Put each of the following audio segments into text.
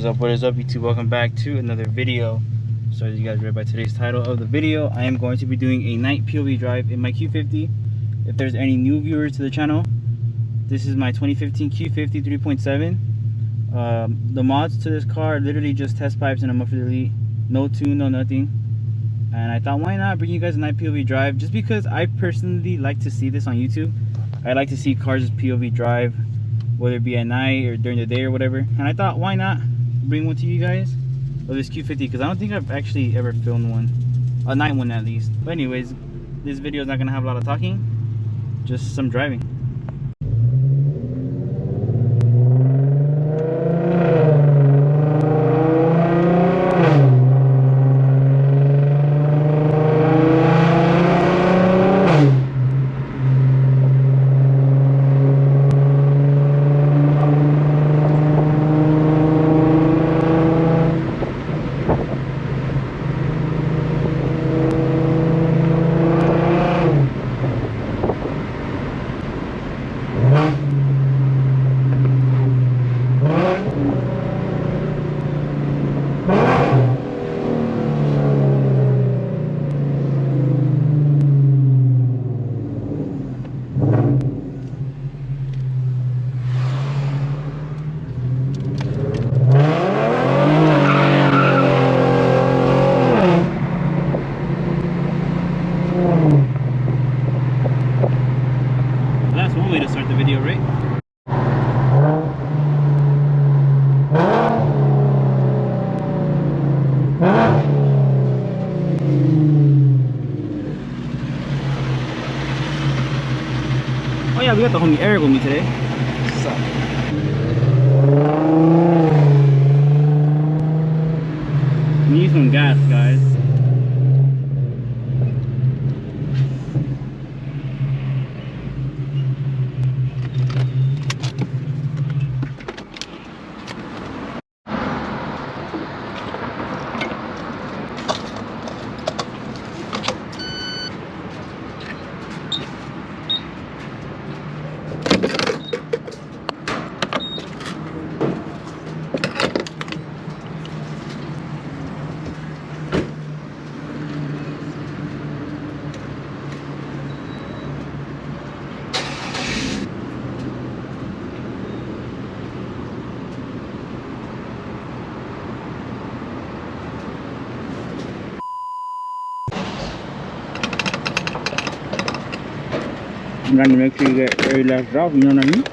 What is up YouTube? Welcome back to another video. So as you guys read by today's title of the video, I am going to be doing a night POV drive in my Q50. If there's any new viewers to the channel, this is my 2015 Q50 3.7. The mods to this car are literally just test pipes and a muffler delete, no tune, no nothing. And I thought, why not bring you guys a night POV drive, just because I personally like to see this on YouTube. I like to see cars POV drive, whether it be at night or during the day or whatever. And I thought, why not bring one to you guys of this Q50, because I don't think I've actually ever filmed one, a night one at least. But anyways, this video is not gonna have a lot of talking, just some driving. That's one way to start the video, right? Oh yeah, we got the homie Eric with me today. What's up? Need some gas, guys. I'm trying to make sure you get every last drop, you know what I mean?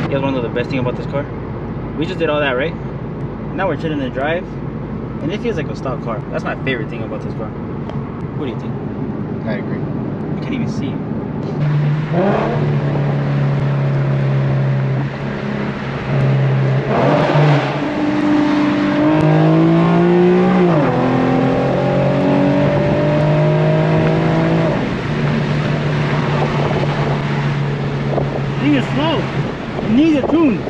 You guys want to know the best thing about this car? We just did all that, right? Now we're chilling in the drive, and it feels like a stock car. That's my favorite thing about this car. What do you think? I agree. I can't even see you. Thing is slow. It needs a tune.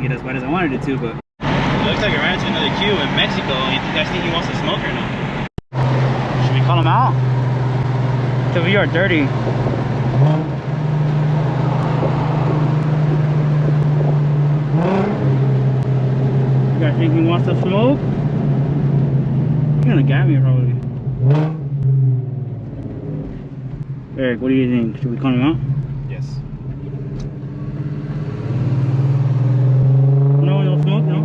get as wide as I wanted it to, but it looks like I ran into another Q in Mexico. You guys think he wants to smoke or not? Should we call him out? Till we are dirty. You guys think he wants to smoke? He's gonna get me probably. Eric, what do you think? Should we call him out? Yes. No, no smoke, no?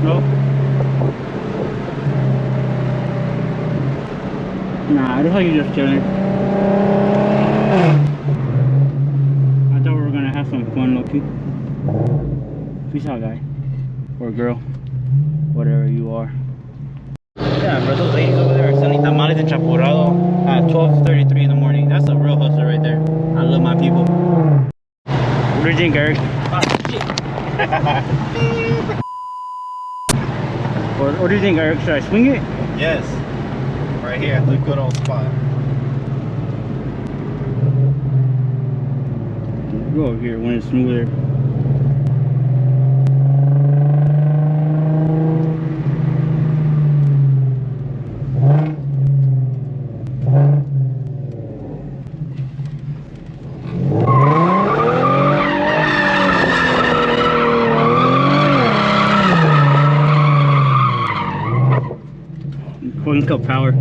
No? Nah, it looks like you're just chilling. I thought we were gonna have some fun, low-key. Peace out, guy. Or girl. Whatever you are. Yeah, bro, those ladies over there are selling tamales and chaporrado at 12:33 in the morning. That's a real hustler right there. I love my people. What do you think, Eric? Ah, shit. What do you think, Eric? Should I swing it? Yes. Right here at the good old spot. Go over here when it's smoother. One cup power.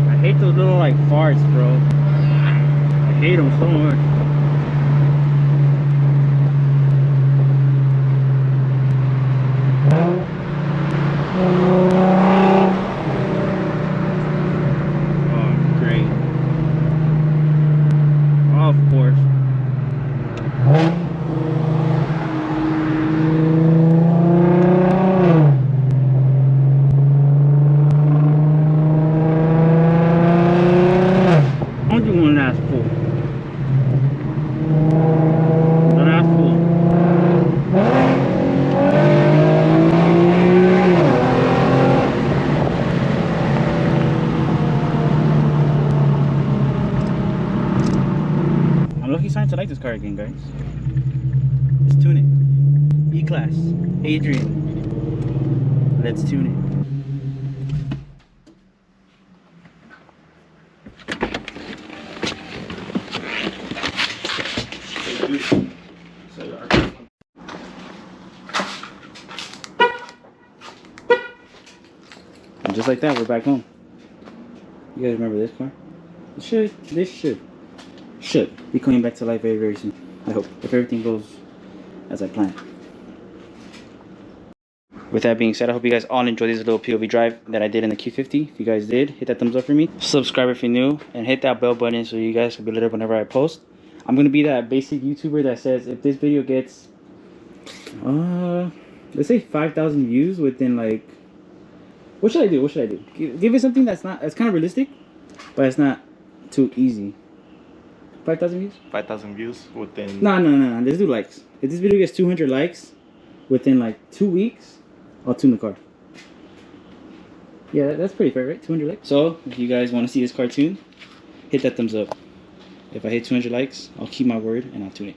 I hate those little like farts, bro. I hate them so much. Oh, great. Of course. I'll do one last pull. The last pull. I'm lucky starting to like this car again, guys. Let's tune it. E-Class. Adrian. Let's tune it. And just like that, we're back home. You guys remember this car? This should be coming back to life very, very soon. I hope, if everything goes as I planned. With that being said, I hope you guys all enjoyed this little POV drive that I did in the Q50. If you guys did, hit that thumbs up for me. Subscribe if you're new, and hit that bell button so you guys can be alerted whenever I post. I'm gonna be that basic YouTuber that says if this video gets, let's say 5,000 views within like, what should I do? What should I do? Give it something that's kind of realistic, but it's not too easy. 5,000 views? 5,000 views within... No. Let's do likes. If this video gets 200 likes within like 2 weeks, I'll tune the car. Yeah, that's pretty fair, right? 200 likes. So, if you guys want to see this cartoon, hit that thumbs up. If I hit 200 likes, I'll keep my word and I'll tune it.